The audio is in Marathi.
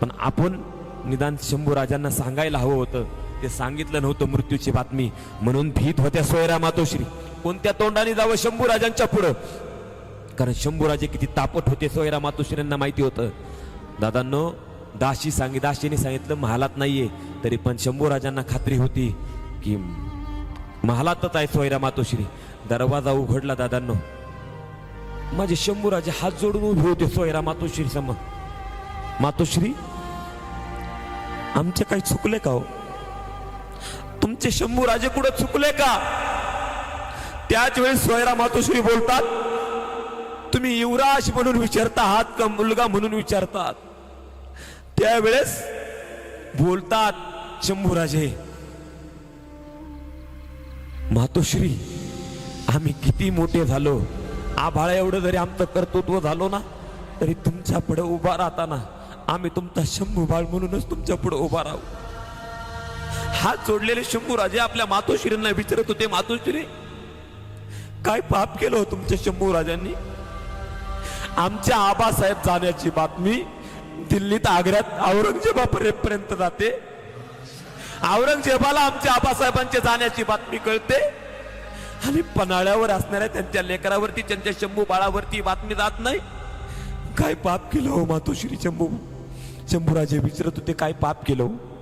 पण आपण निदान शंभूराजांना सांगायला हवं होतं, ते सांगितलं नव्हतं मृत्यूची बातमी, म्हणून भीत होत्या सोयरा मातोश्री. कोणत्या तोंडाने जावं शंभूराजांच्या पुढं, कारण शंभूराजे किती तापट होते सोयरा मातोश्रींना माहिती होतं. दादांनो, दासीने सांगितलं महालात नाहीये, तरी पण शंभूराजांना खात्री होती की महालातच आहे सोयरा मातोश्री. दरवाजा उघडला दादांनो, माझे शंभूराजे हात जोडून उभे होते सोयरा मातोश्री समोर. मातोश्री, आमचे काही चुकले का हो? तुमचे शंभूराजे कुठं चुकले का? त्याच वेळेस सोयरा मातोश्री बोलतात, तुम्ही युवराज म्हणून विचारता आहात का मुलगा म्हणून विचारतात? त्यावेळेस बोलतात शंभूराजे, मातोश्री, आम्ही किती मोठे झालो, आभाळा एवढं जरी आमचं कर्तृत्व झालो ना, तरी तुमच्या पुढे उभा राहताना आम्ही तुमचा शंभू बाळ म्हणूनच तुमच्या पुढे उभा राहू. हात जोडलेले शंभूराजे आपल्या मातोश्रींना विचारत होते, मातोश्री, काय पाप केलं हो तुमच्या शंभूराजांनी? आमच्या आबासाहेब जाण्याची बातमी दिल्लीत, आग्र्यात, औरंगजेबापर्यंत जाते. औरंगजेबाला आमच्या आबासाहेबांच्या जाण्याची बातमी कळते, आणि पन्हाळ्यावर असणाऱ्या त्यांच्या लेकरावरती, त्यांच्या शंभू बाळावरती बातमी जात नाही. काय पाप केलं हो मातोश्री? शंभूराजे विचारत होते, काय पाप केलं हो?